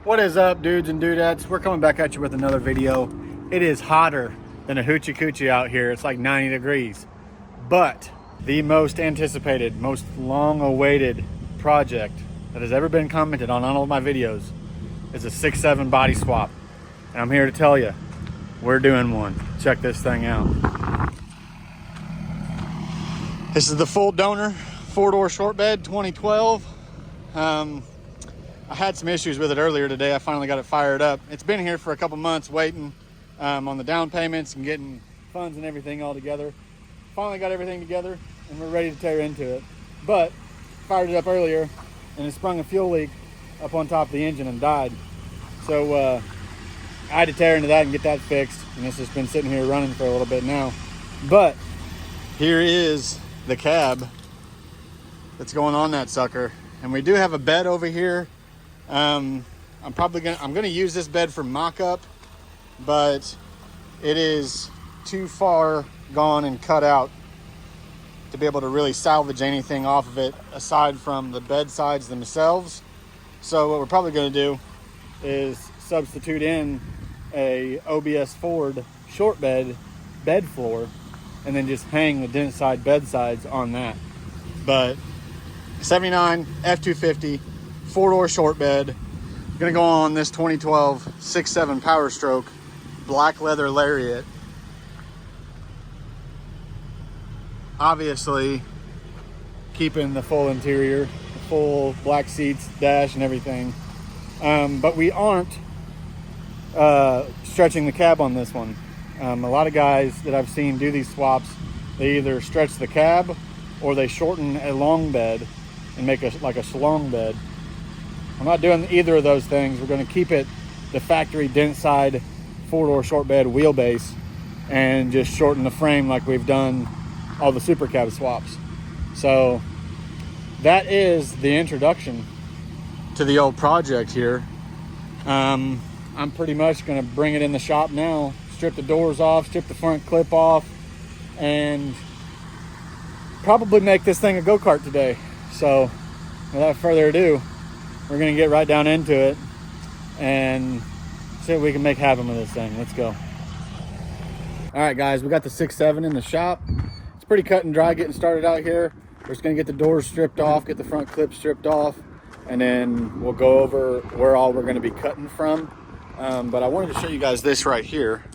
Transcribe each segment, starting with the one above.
What is up, dudes and dudettes? We're coming back at you with another video. It is hotter than a hoochie coochie out here. It's like 90 degrees. But the most anticipated, most long-awaited project that has ever been commented on all of my videos is a 6.7 body swap. And I'm here to tell you, we're doing one. Check this thing out. This is the full donor 4-door short bed 2012. I had some issues with it earlier today. I finally got it fired up. It's been here for a couple months waiting on the down payments and getting funds and everything all together. Finally got everything together and we're ready to tear into it. But fired it up earlier and it sprung a fuel leak up on top of the engine and died. So I had to tear into that and get that fixed. And it's just been sitting here running for a little bit now. But here is the cab that's going on that sucker. And we do have a bed over here. I'm gonna use this bed for mock-up, but it is too far gone and cut out to be able to really salvage anything off of it aside from the bed sides themselves. So what we're probably gonna do is substitute in a OBS Ford short bed floor and then just hang the dent side bed sides on that. But 79 F250 4-door short bed, gonna go on this 2012 6.7 POWERSTROKE black leather lariat. Obviously keeping the full interior, the full black seats, dash and everything, but we aren't stretching the cab on this one. A lot of guys that I've seen do these swaps, they either stretch the cab or they shorten a long bed and make like a salon bed. I'm not doing either of those things. We're going to keep it the factory dent side 4-door short bed wheelbase and just shorten the frame like we've done all the super cab swaps. So that is the introduction to the old project here. I'm pretty much going to bring it in the shop now, strip the doors off, strip the front clip off, and probably make this thing a go-kart today. So without further ado, we're gonna get right down into it and see what we can make happen with this thing. Let's go. All right, guys, we got the 6.7 in the shop. It's pretty cut and dry getting started out here. We're just gonna get the doors stripped off, get the front clip stripped off, and then we'll go over where all we're gonna be cutting from. But I wanted to show you guys this right here.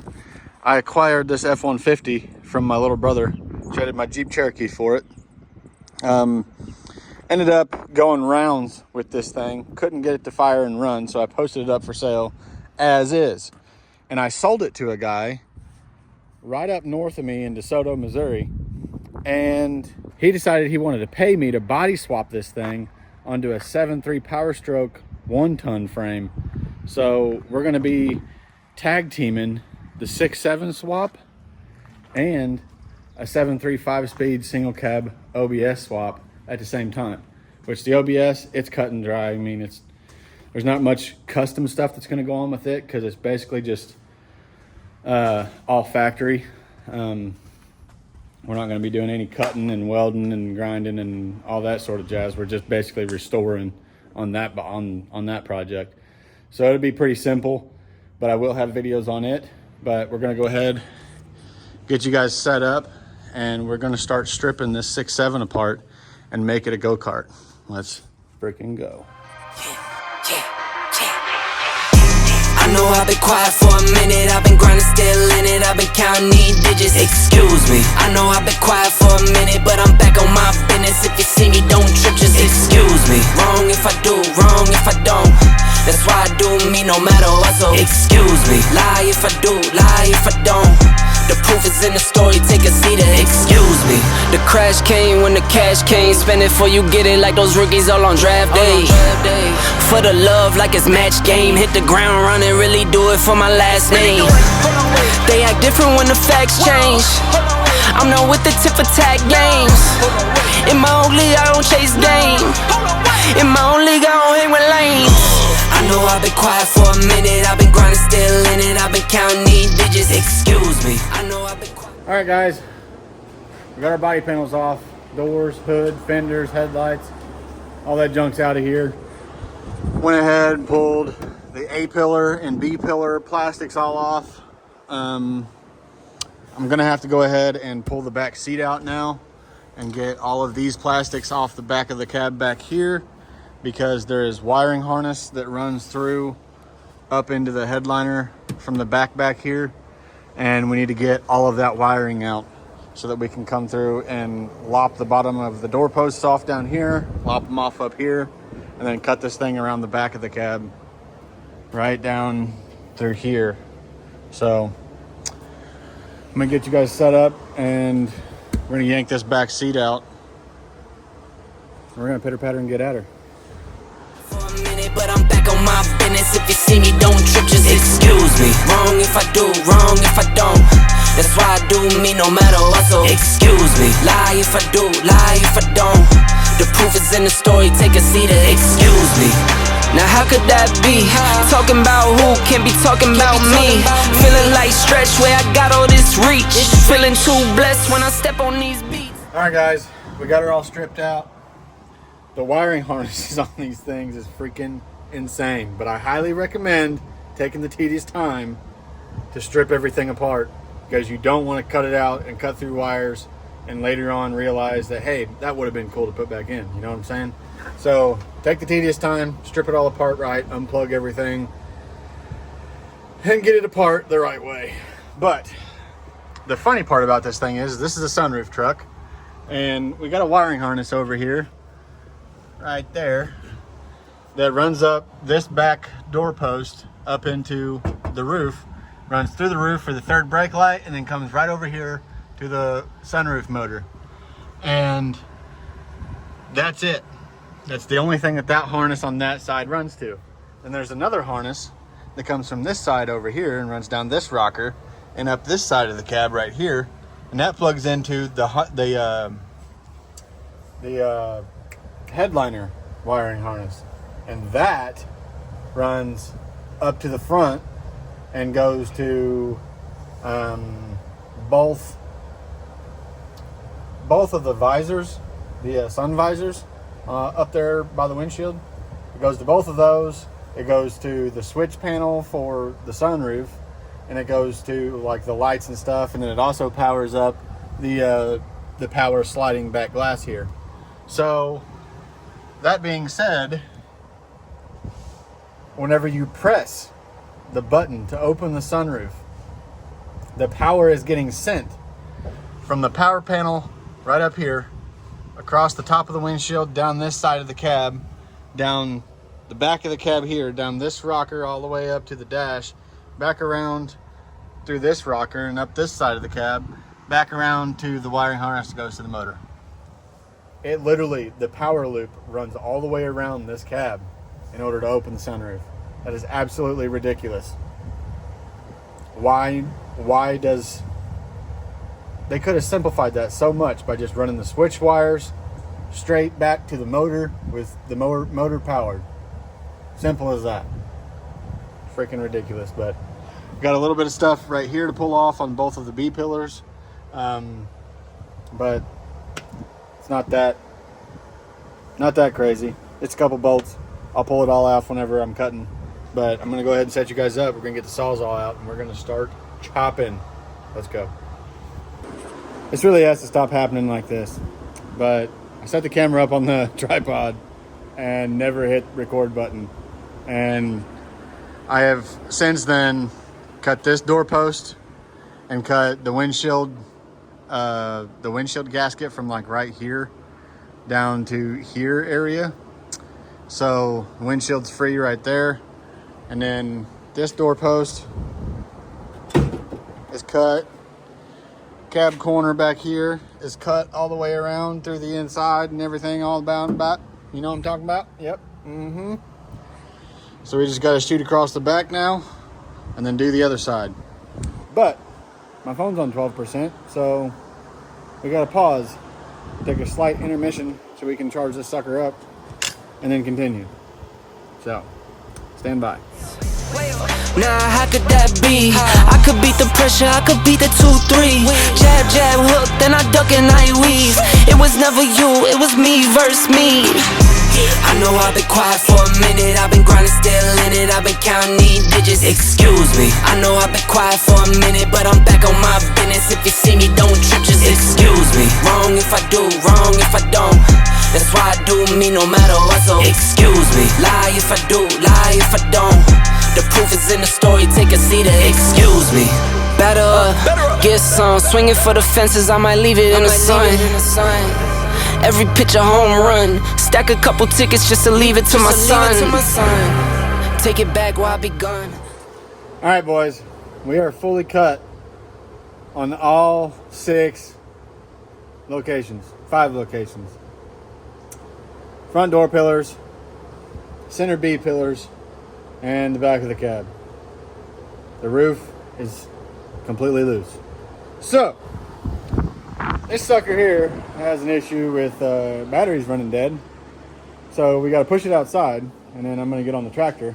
I acquired this F-150 from my little brother. Traded my Jeep Cherokee for it. Ended up going rounds with this thing. Couldn't get it to fire and run, so I posted it up for sale as is. And I sold it to a guy right up north of me in DeSoto, Missouri. And he decided he wanted to pay me to body swap this thing onto a 7.3 POWERSTROKE 1-ton frame. So we're gonna be tag teaming the 6.7 swap and a 7.3 5-speed single cab OBS swap at the same time, which the OBS, it's cut and dry. I mean, there's not much custom stuff that's going to go on with it because it's basically just all factory. We're not going to be doing any cutting and welding and grinding and all that sort of jazz. We're just basically restoring on that on that project. So it'll be pretty simple, but I will have videos on it. But we're going to go ahead, get you guys set up, and we're going to start stripping this 6.7 apart and make it a go-kart. Let's freaking go. I know I've been quiet for a minute, I've been grinding, still in it, I've been counting these digits, excuse me. I know I've been quiet for a minute, but I'm back on my business. If you see me, don't trip, just excuse me. Wrong if I do, wrong if I don't. That's why I do me no matter what, so excuse me. Lie if I do, lie if I don't. The proof is in the story, take a seat and excuse me. The crash came when the cash came. Spend it for you get it like those rookies all on draft day. For the love like it's match game. Hit the ground running, really do it for my last name. They act different when the facts change. I'm not with the tip for tag games. In my own league, I don't chase game. In my own league, I don't hang with lanes. I know I've been quiet for a minute, I've been grinding, still in it, I've been counting these digits, excuse me. I know I've been quiet. All right, guys, we got our body panels off, doors, hood, fenders, headlights, all that junk's out of here. Went ahead and pulled the A pillar and B pillar plastics all off. I'm gonna have to go ahead and pull the back seat out now and get all of these plastics off the back of the cab back here, because there is wiring harness that runs through up into the headliner from the back here, and we need to get all of that wiring out so that we can come through and lop the bottom of the door posts off down here, lop them off up here, and then cut this thing around the back of the cab right down through here. So I'm gonna get you guys set up and we're gonna yank this back seat out. We're gonna pitter patter and get at her. For a minute, but I'm back on my business. If you see me, don't trip, just excuse me. Wrong if I do, wrong if I don't. That's why I do me no matter what, so excuse me. Lie if I do, lie if I don't. The proof is in the story, take a seat and excuse me. Now how could that be? Talking about who can be talking about me. Feeling like Stretch where I got all this reach. Feeling too blessed when I step on these beats. Alright guys, we got her all stripped out. The wiring harnesses on these things is freaking insane, but I highly recommend taking the tedious time to strip everything apart, because you don't want to cut it out and cut through wires and later on realize that, hey, that would have been cool to put back in. You know what I'm saying? So take the tedious time, strip it all apart right, unplug everything, and get it apart the right way. But the funny part about this thing is this is a sunroof truck, and we got a wiring harness over here right there that runs up this back door post up into the roof, runs through the roof for the third brake light, and then comes right over here to the sunroof motor. And that's it. That's the only thing that harness on that side runs to. And there's another harness that comes from this side over here and runs down this rocker and up this side of the cab right here, and that plugs into the headliner wiring harness, and that runs up to the front and goes to both of the visors, the sun visors up there by the windshield. It goes to both of those. It goes to the switch panel for the sunroof, and it goes to like the lights and stuff, and then it also powers up the power sliding back glass here. So that being said, whenever you press the button to open the sunroof, the power is getting sent from the power panel right up here, across the top of the windshield, down this side of the cab, down the back of the cab here, down this rocker all the way up to the dash, back around through this rocker and up this side of the cab, back around to the wiring harness that goes to the motor. It literally, the power loop runs all the way around this cab in order to open the sunroof. That is absolutely ridiculous. Why does... They could have simplified that so much by just running the switch wires straight back to the motor with the motor powered. Simple as that. Freaking ridiculous. But we've got a little bit of stuff right here to pull off on both of the B pillars. But it's not that crazy. It's a couple bolts. I'll pull it all off whenever I'm cutting. But I'm going to go ahead and set you guys up. We're going to get the saws all out and we're going to start chopping. Let's go. This really has to stop happening like this. But I set the camera up on the tripod and never hit record button. And I have since then cut this door post and cut the windshield gasket from like right here down to here area. So the windshield's free right there. And then this door post is cut. Cab corner back here is cut all the way around through the inside and everything all about. You know what I'm talking about? Yep. So we just got to shoot across the back now and then do the other side. But my phone's on 12%, so we got to pause, take a slight intermission so we can charge this sucker up and then continue. So stand by. Nah, how could that be? I could beat the pressure, I could beat the 2-3. Jab, jab, hook, then I duck and I weave. It was never you, it was me versus me. I know I've been quiet for a minute, I've been grinding, still in it, I've been counting these digits. Excuse me, I know I've been quiet for a minute, but I'm back on my business. If you see me, don't trip, just excuse me. Wrong if I do, wrong if I don't. That's why I do me no matter what, so excuse me. Lie if I do, lie if I don't. The proof is in the story, take a seat, excuse me. Better up, get some. Swinging for the fences, I might leave it in the sun. Every pitch a home run. Stack a couple tickets just to leave it to my son. Take it back while I be gone. All right, boys, we are fully cut on all 6 locations, 5 locations. Front door pillars, center B pillars, and the back of the cab. The roof is completely loose. So, this sucker here has an issue with batteries running dead. So we got to push it outside, and then I'm going to get on the tractor,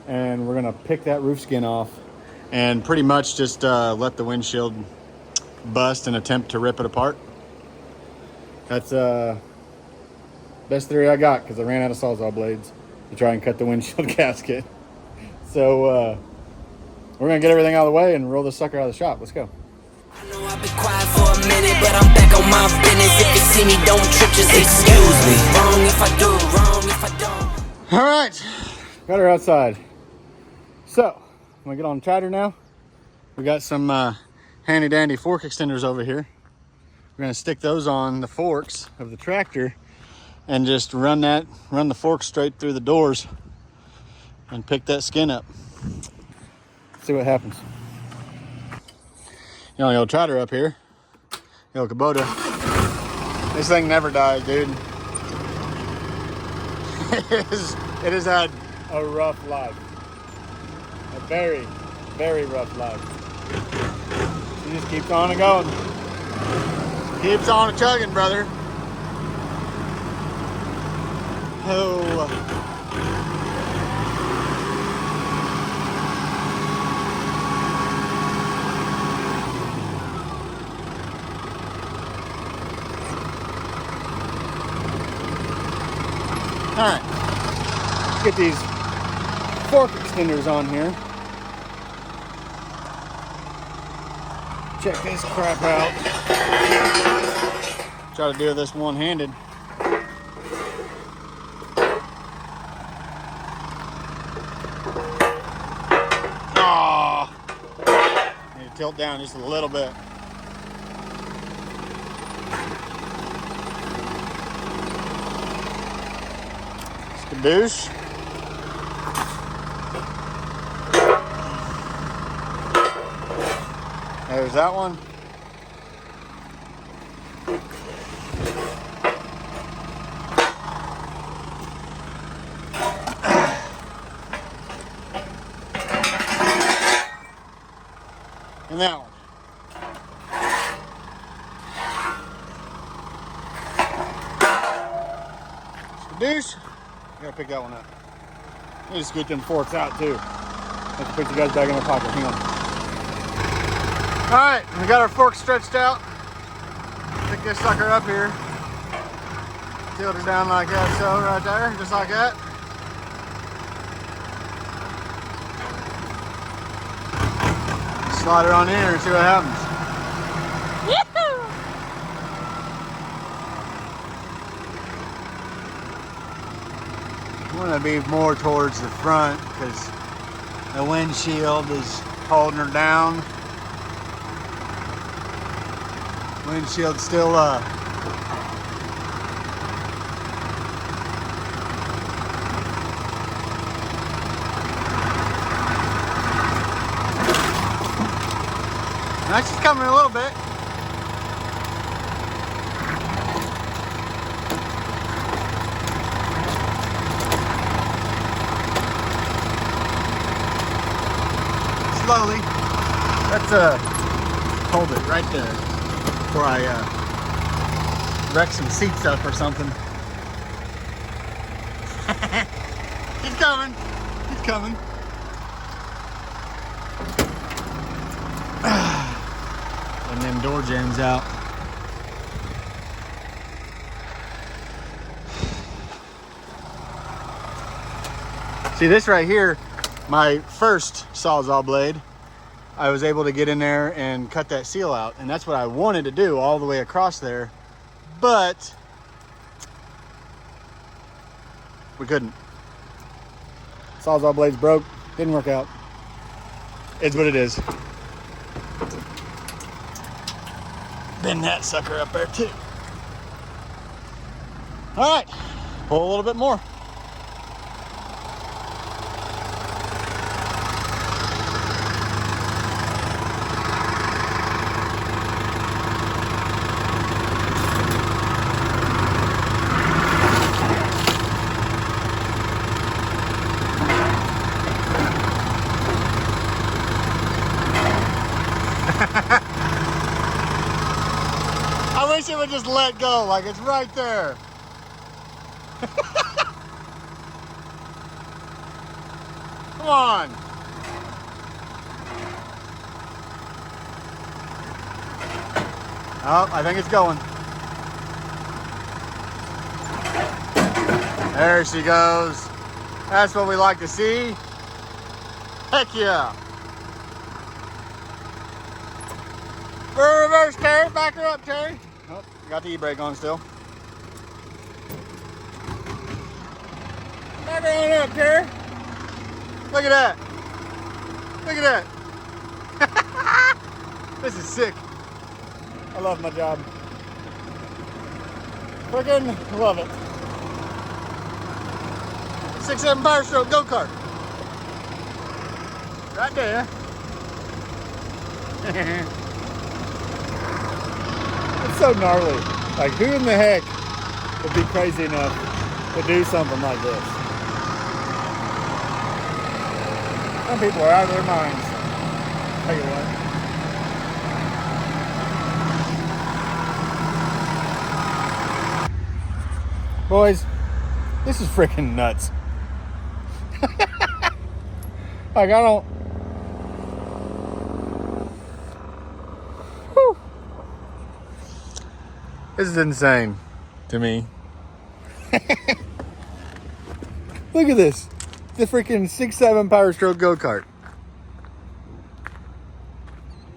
and we're going to pick that roof skin off and pretty much just let the windshield bust and attempt to rip it apart. That's best theory I got, because I ran out of Sawzall blades to try and cut the windshield gasket. So we're going to get everything out of the way and roll this sucker out of the shop. Let's go. I know I've been quiet for a minute, but I'm back on my business. If you see me, don't trip, just excuse me. Wrong if I do, wrong if I don't. All right, got her outside. So, I'm gonna get on the tractor now. We got some handy dandy fork extenders over here. We're gonna stick those on the forks of the tractor and just run the fork straight through the doors and pick that skin up. See what happens. You know, the old tractor up here, the old Kubota. This thing never dies, dude. It has had a rough life. A very, very rough life. He just keeps on and going. Keeps on a chugging, brother. Oh. All right, let's get these fork extenders on here. Check this crap out. Try to do this one-handed. Oh, need to tilt down just a little bit. Skadoosh. There's that one. And that one. Skadoosh. Gotta pick that one up. I need to scoot them forks out too. Have to put you guys back in my pocket. Hang on. Alright, we got our fork stretched out. Pick this sucker up here. Tilt it down like that, so right there, just like that. Slide it on in here and see what happens. I want to be more towards the front because the windshield is holding her down. Windshield's still up. That's just coming a little bit. Slowly. Let's hold it right there before I wreck some seats up or something. He's coming. He's coming. And then door jams out. See, this right here my first Sawzall blade, I was able to get in there and cut that seal out. And that's what I wanted to do all the way across there, but we couldn't. Sawzall blades broke, didn't work out. It's what it is. Bend that sucker up there too. All right, pull a little bit more. I wish it would just let go, like it's right there. Come on. Oh, I think it's going. There she goes. That's what we like to see. Heck yeah. Reverse, Terry. Back her up, Terry. Oh, got the e-brake on still. Back her on up, Terry. Look at that. Look at that. This is sick. I love my job. Freaking love it. 6.7 POWERSTROKE go-kart. Right there. It's so gnarly. Like, who in the heck would be crazy enough to do something like this? Some people are out of their minds. Tell you what. Boys, this is freaking nuts. Like, I don't... Whew. This is insane to me. Look at this. The freaking 6.7 POWERSTROKE go-kart.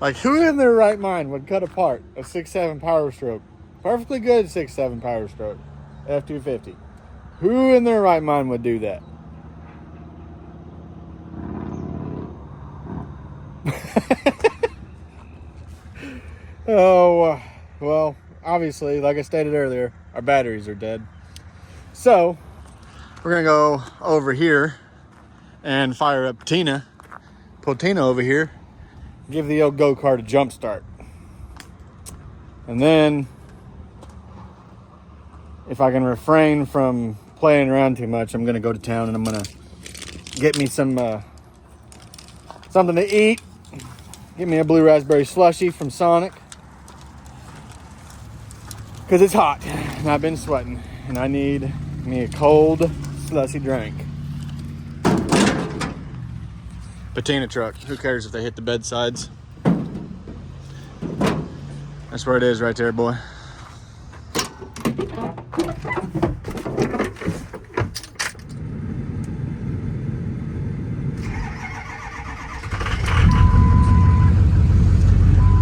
Like, who in their right mind would cut apart a 6.7 POWERSTROKE? Perfectly good 6.7 POWERSTROKE F250. Who in their right mind would do that? Oh, well, obviously, like I stated earlier, our batteries are dead. So, we're gonna go over here and fire up Tina. Pull Tina over here. Give the old go-kart a jump start. And then, if I can refrain from playing around too much, I'm gonna go to town and I'm gonna get me some something to eat. Get me a blue raspberry slushie from Sonic. Because it's hot and I've been sweating and I need me a cold slushy drink. Patina truck. Who cares if they hit the bedsides? That's where it is right there, boy.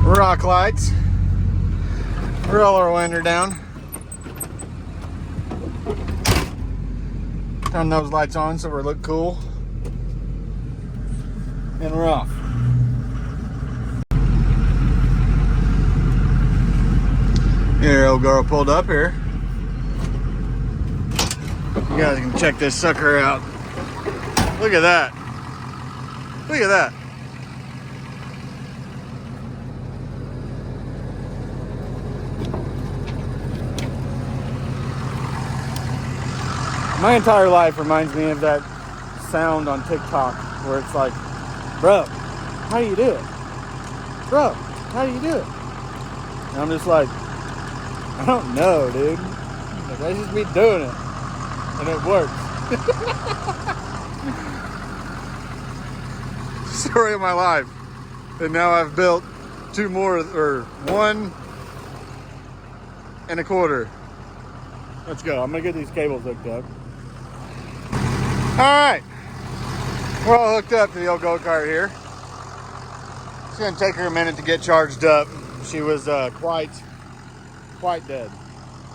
Rock lights. Roll our winder down. Turn those lights on so we look cool. And we're off. Here, old girl pulled up here. You guys can check this sucker out. Look at that. Look at that. My entire life reminds me of that sound on TikTok where it's like, bro, how do you do it? Bro, how do you do it? And I'm just like, I don't know, dude. Like, I just be doing it. And it works. Story of my life. And now I've built 2 more, or 1 1/4. Let's go. I'm gonna get these cables hooked up. All right. We're all hooked up to the old go-kart here. It's gonna take her a minute to get charged up. She was quite dead.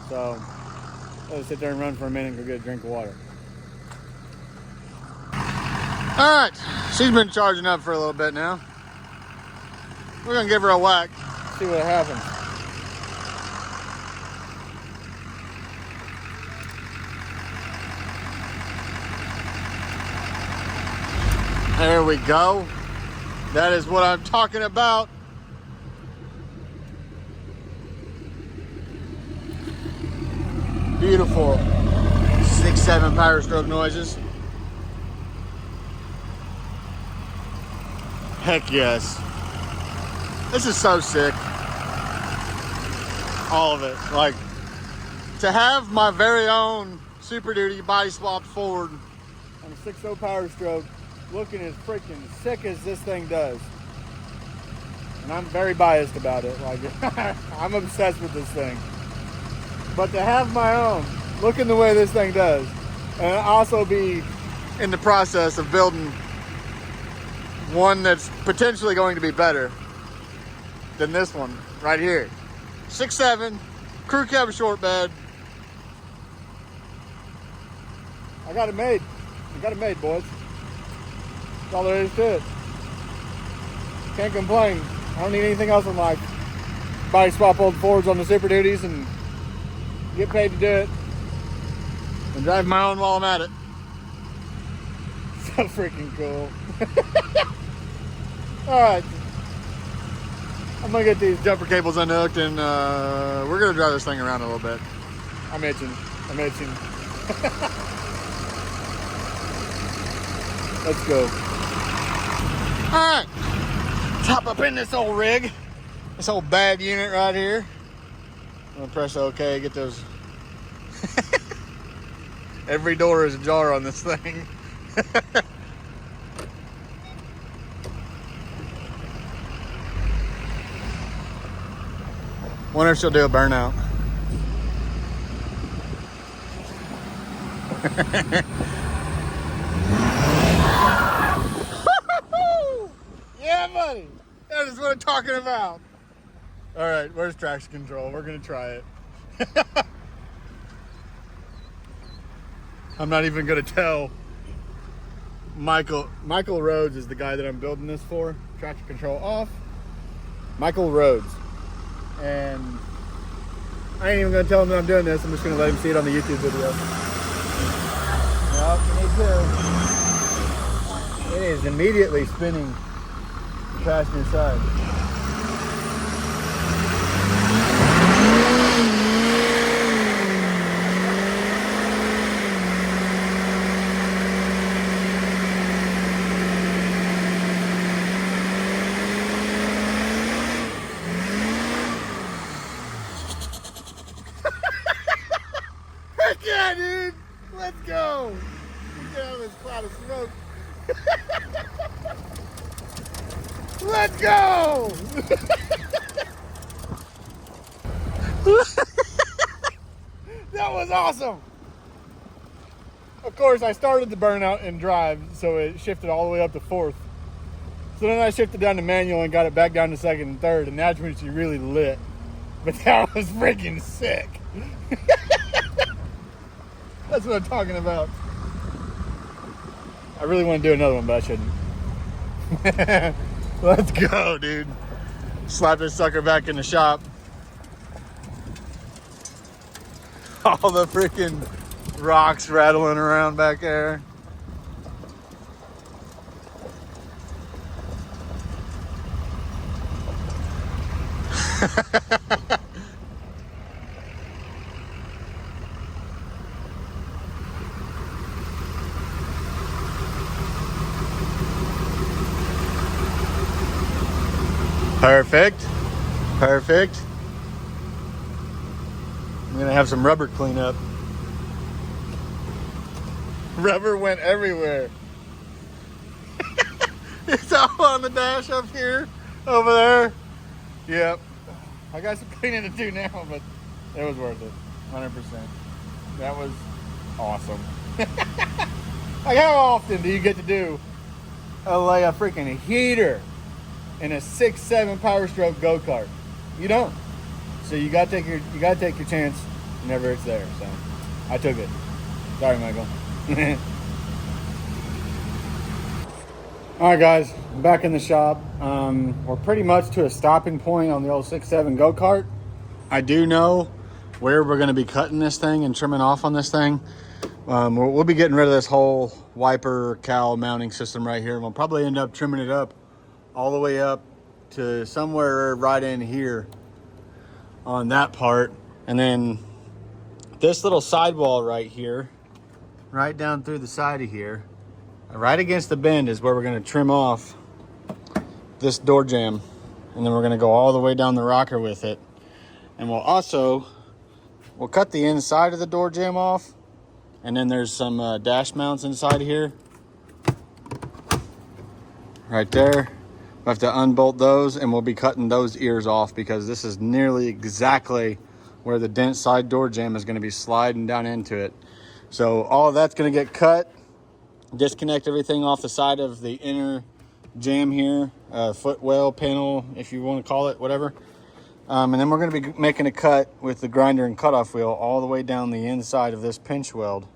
So let's sit there and run for a minute and go get a drink of water. All right, she's been charging up for a little bit now. We're gonna give her a whack, see what happens. There we go. That is what I'm talking about. Beautiful 6-7 power stroke noises. Heck yes. This is so sick. All of it. Like, to have my very own Super Duty body swapped Ford on a 6.0 power stroke looking as freaking sick as this thing does. And I'm very biased about it. Like, I'm obsessed with this thing. But to have my own looking the way this thing does, and also be in the process of building one that's potentially going to be better than this one right here. 6.7, crew cab short bed. I got it made. I got it made, boys. That's all there is to it. Can't complain. I don't need anything else in life. Body swap old Fords on the Super Duties and get paid to do it. And drive my own while I'm at it. So freaking cool. Alright. I'm gonna get these jumper cables unhooked and we're gonna drive this thing around a little bit. I'm itching. Let's go. Alright. Hop up in this old rig. This old bad unit right here. I'm gonna press OK, get those. Every door is ajar on this thing. Wonder if she'll do a burnout. Yeah, buddy. That is what I'm talking about. All right, where's traction control? We're gonna try it. I'm not even gonna tell Michael Rhodes is the guy that I'm building this for. Traction control off. Michael Rhodes. And I ain't even gonna tell him that I'm doing this. I'm just gonna let him see it on the YouTube video. Nope, me too. It is immediately spinning the passenger side. Heck yeah, dude! Let's go! Get out of this cloud of smoke. Let's go! That was awesome! Of course, I started the burnout in drive, so it shifted all the way up to fourth. So then I shifted down to manual and got it back down to second and third, and that's when she really lit. But that was freaking sick. That's what I'm talking about. I really want to do another one, but I shouldn't. Let's go, dude. Slap this sucker back in the shop. All the freaking rocks rattling around back there. Perfect. Perfect. I'm gonna have some rubber cleanup. Rubber went everywhere. It's all on the dash up here, over there. Yep. I got some cleaning to do now, but it was worth it. 100%. That was awesome. Like, how often do you get to do lay a freaking heater in a 6.7 POWERSTROKE go-kart. You don't. So you gotta take your chance whenever it's there. So I took it. Sorry, Michael. All right, guys, I'm back in the shop. We're pretty much to a stopping point on the old 6.7 go-kart. I do know where we're going to be cutting this thing and trimming off on this thing. We'll be getting rid of this whole wiper cowl mounting system right here. We'll probably end up trimming it up all the way up to somewhere right in here on that part. And then this little sidewall right here, right down through the side of here, right against the bend is where we're going to trim off this door jamb. And then we're going to go all the way down the rocker with it. And we'll cut the inside of the door jamb off. And then there's some dash mounts inside here. Right there. We'll have to unbolt those, and we'll be cutting those ears off because this is nearly exactly where the dent side door jamb is going to be sliding down into it. So all of that's going to get cut. Disconnect everything off the side of the inner jamb here, footwell panel, if you want to call it, whatever. And then we're going to be making a cut with the grinder and cutoff wheel all the way down the inside of this pinch weld,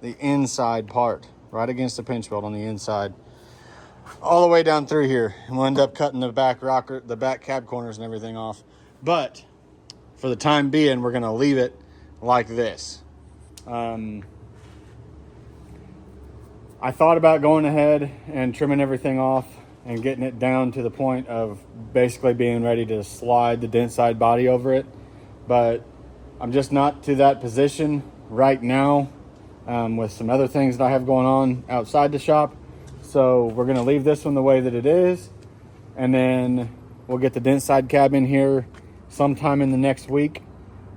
the inside part, right against the pinch weld on the inside, all the way down through here. And we'll end up cutting the back rocker, the back cab corners and everything off. But for the time being, we're going to leave it like this. I thought about going ahead and trimming everything off and getting it down to the point of basically being ready to slide the dent side body over it. But I'm just not to that position right now with some other things that I have going on outside the shop. So we're gonna leave this one the way that it is. And then we'll get the dent side cab in here sometime in the next week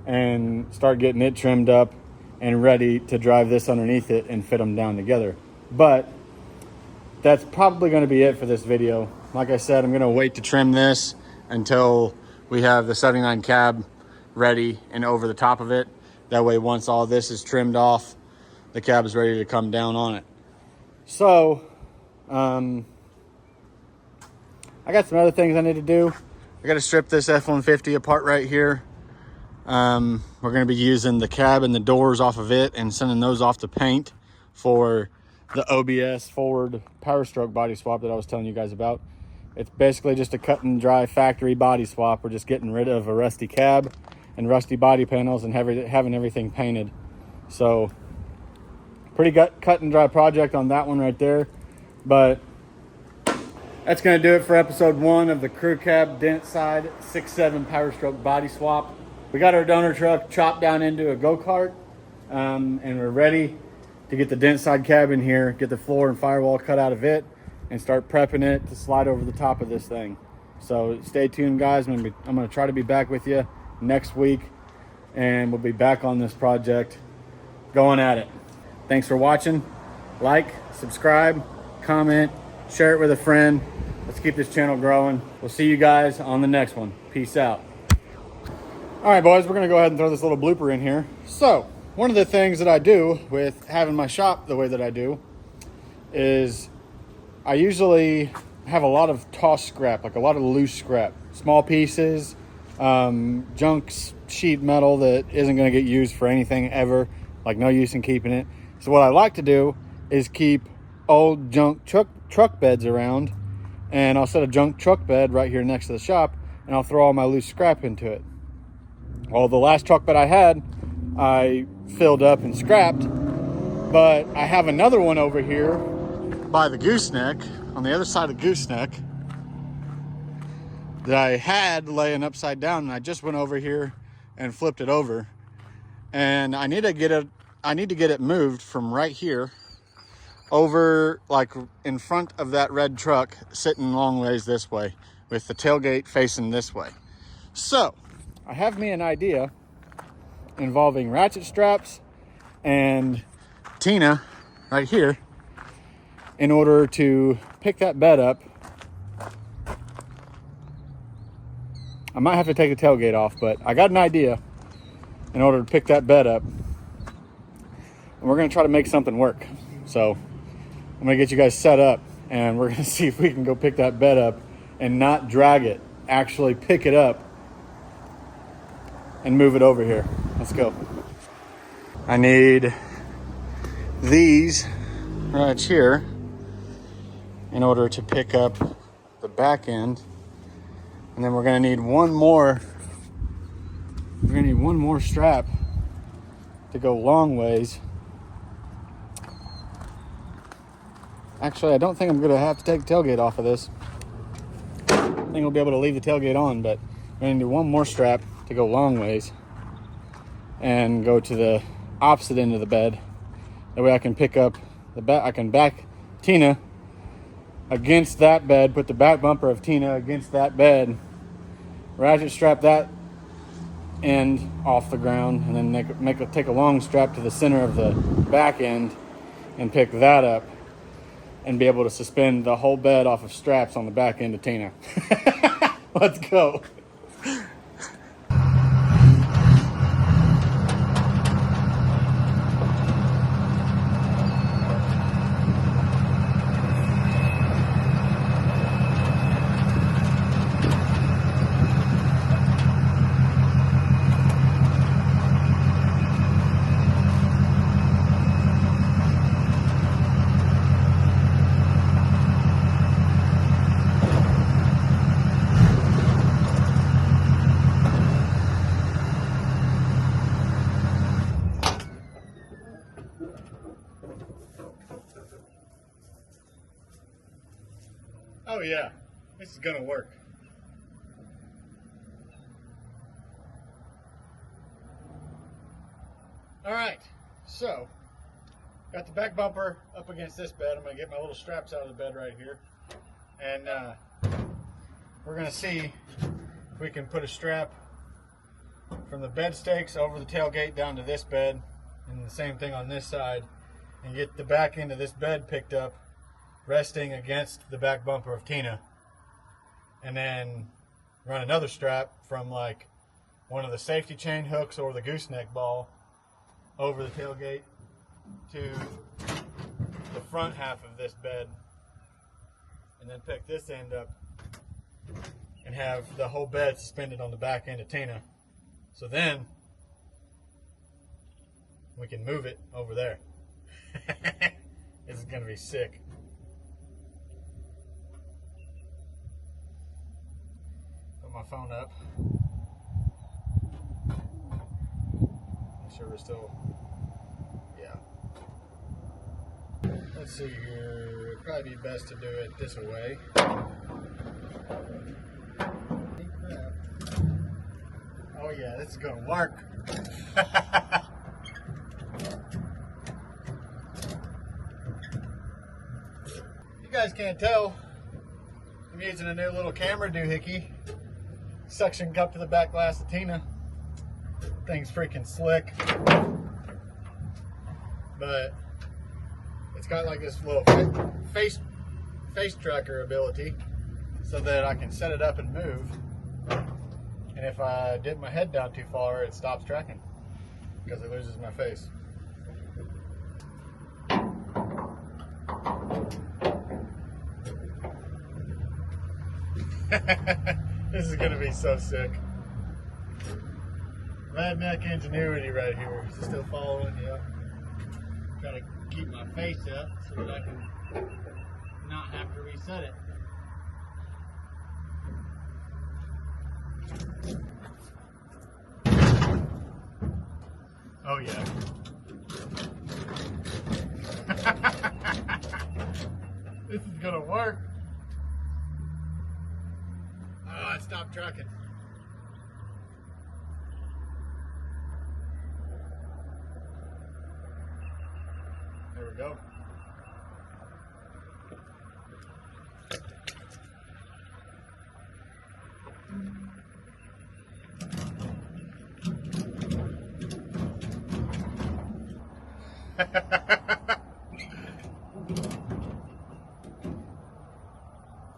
and start getting it trimmed up and ready to drive this underneath it and fit them down together. But that's probably going to be it for this video. Like I said, I'm going to wait to trim this until we have the 79 cab ready and over the top of it. That way, once all this is trimmed off, the cab is ready to come down on it. So, I got some other things I need to do. I got to strip this F-150 apart right here. We're going to be using the cab and the doors off of it and sending those off to paint for the OBS forward POWERSTROKE body swap that I was telling you guys about. It's basically just a cut and dry factory body swap. We're just getting rid of a rusty cab and rusty body panels and having everything painted. So pretty cut and dry project on that one right there. But that's going to do it for episode 1 of the crew cab dent side 6.7 POWERSTROKE body swap. We got our donor truck chopped down into a go-kart, and we're ready to get the dent side cab in here, get the floor and firewall cut out of it, and start prepping it to slide over the top of this thing. So stay tuned, guys. I'm gonna try to be back with you next week, and we'll be back on this project, going at it. Thanks for watching. Like, subscribe, comment, share it with a friend. Let's keep this channel growing. We'll see you guys on the next one. Peace out. All right, boys, we're gonna go ahead and throw this little blooper in here. So, one of the things that I do with having my shop the way that I do is I usually have a lot of toss scrap, like a lot of loose scrap, small pieces, junk sheet metal that isn't going to get used for anything ever, like no use in keeping it. So what I like to do is keep old junk truck beds around, and I'll set a junk truck bed right here next to the shop, and I'll throw all my loose scrap into it. Well, the last truck bed I had, I filled up and scrapped, but I have another one over here by the gooseneck, on the other side of the gooseneck, that I had laying upside down, and I just went over here and flipped it over, and I need to get it moved from right here over, like in front of that red truck, sitting long ways this way with the tailgate facing this way. So I have me an idea involving ratchet straps and Tina right here in order to pick that bed up. I might have to take the tailgate off, but I got an idea in order to pick that bed up, and we're going to try to make something work. So I'm going to get you guys set up and we're gonna see if we can go pick that bed up and not drag it, actually pick it up and move it over here. Let's go. I need these right here in order to pick up the back end. And then we're gonna need one more strap to go long ways. Actually, I don't think I'm gonna have to take the tailgate off of this. I think we'll be able to leave the tailgate on, but we're gonna need one more strap to go long ways and go to the opposite end of the bed. That way I can pick up the back, I can back Tina against that bed, put the back bumper of Tina against that bed, ratchet strap that end off the ground, and then take a long strap to the center of the back end and pick that up and be able to suspend the whole bed off of straps on the back end of Tina. Let's go. Oh yeah, this is gonna work. All right, so got the back bumper up against this bed. I'm gonna get my little straps out of the bed right here, and we're gonna see if we can put a strap from the bed stakes over the tailgate down to this bed, and the same thing on this side, and get the back end of this bed picked up, resting against the back bumper of Tina, and then run another strap from like one of the safety chain hooks or the gooseneck ball over the tailgate to the front half of this bed, and then pick this end up and have the whole bed suspended on the back end of Tina. So then we can move it over there. This is gonna be sick. My phone up. Make sure we're still, yeah. Let's see here. It'd probably be best to do it this way. Oh yeah, this is gonna work. You guys can't tell, I'm using a new little camera doohickey. Suction cup to the back glass of Tina. Thing's freaking slick. But it's got like this little face tracker ability so that I can set it up and move. And if I dip my head down too far, it stops tracking because it loses my face. This is gonna be so sick. Redneck ingenuity right here. Is it still following? Yeah. Try to keep my face up so that I can not have to reset it. Oh yeah. This is gonna work. Oh, it stopped trucking. There we go.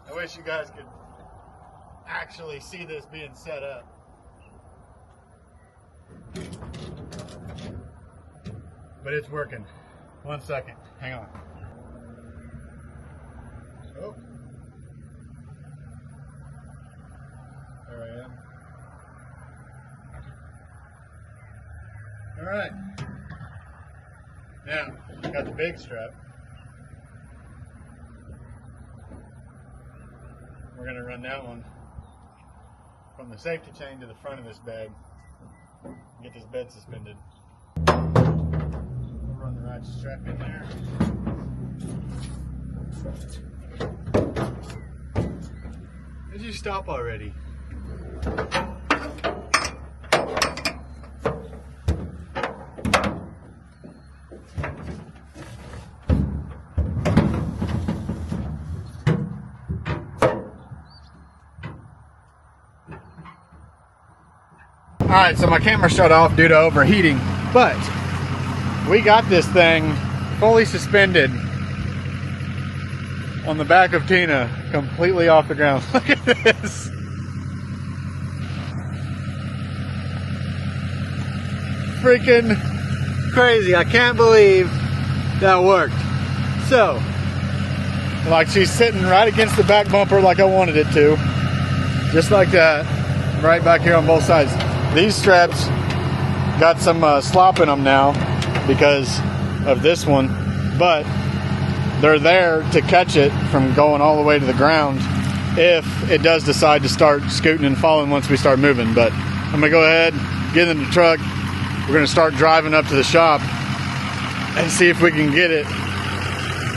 I wish you guys could actually see this being set up. But it's working. 1 second. Hang on. All right. Now, got the big strap. We're going to run that one from the safety chain to the front of this bed. Get this bed suspended. We'll run the ratchet strap in there. Did you stop already? Alright, so my camera shut off due to overheating, but we got this thing fully suspended on the back of Tina, completely off the ground. Look at this. Freaking crazy. I can't believe that worked. So, like, she's sitting right against the back bumper like I wanted it to. Just like that. Right back here on both sides. These straps got some slop in them now because of this one, but they're there to catch it from going all the way to the ground if it does decide to start scooting and falling once we start moving. But I'm gonna go ahead, get in the truck. We're gonna start driving up to the shop and see if we can get it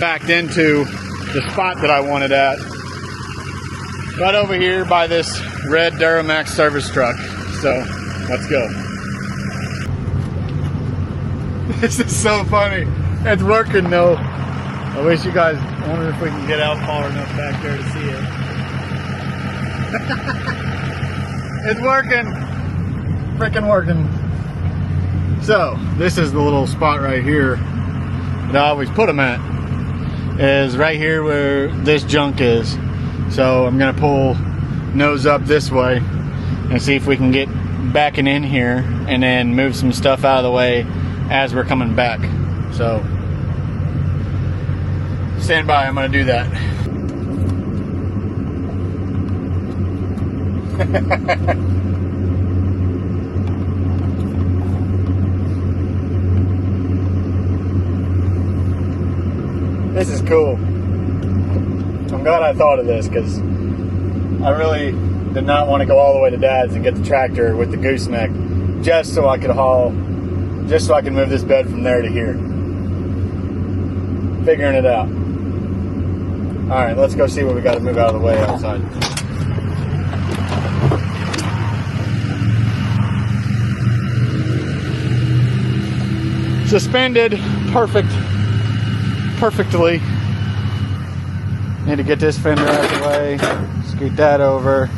backed into the spot that I wanted at. Right over here by this red Duramax service truck. So, let's go. This is so funny. It's working though. I wish you guys, I wonder if we can get out far enough back there to see it. It's working. Freaking working. So, this is the little spot right here that I always put them at. Is right here where this junk is. So, I'm going to pull nose up this way and see if we can get backing in here and then move some stuff out of the way as we're coming back. So stand by, I'm gonna do that. This is cool. I'm glad I thought of this because I really did not want to go all the way to Dad's and get the tractor with the gooseneck just so I could haul, just so I could move this bed from there to here. Figuring it out. Alright, let's go see what we got to move out of the way outside. Suspended, perfectly. Need to get this fender out of the way, scoot that over.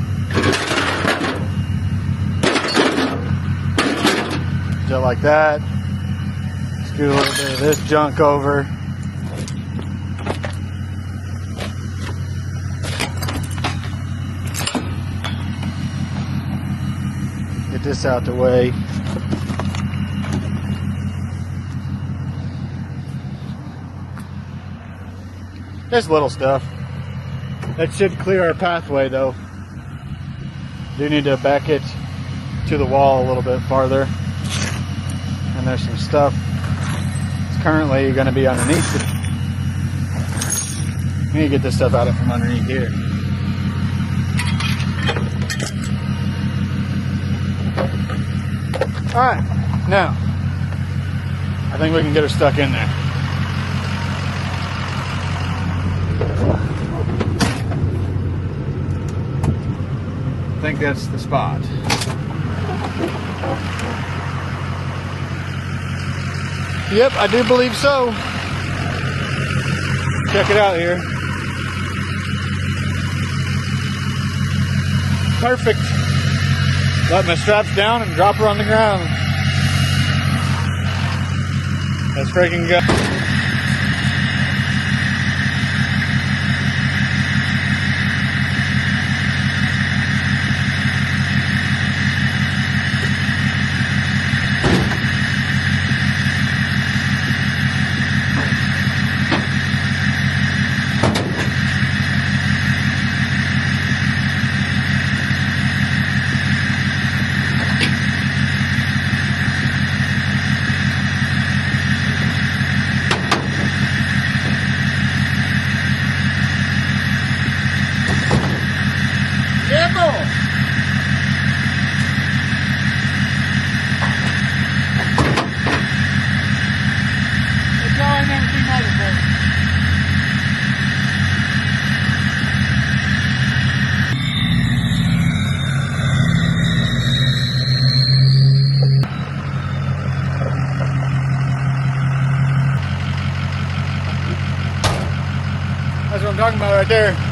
Just like that. Scoot a little bit of this junk over. Get this out the way. Just little stuff. That should clear our pathway though. Do need to back it to the wall a little bit farther. And there's some stuff that's currently going to be underneath it. I need to get this stuff out of from underneath here. Alright, now I think we can get her stuck in there. I think that's the spot. Yep, I do believe so. Check it out here. Perfect. Let my straps down and drop her on the ground. Let's freaking go. right there.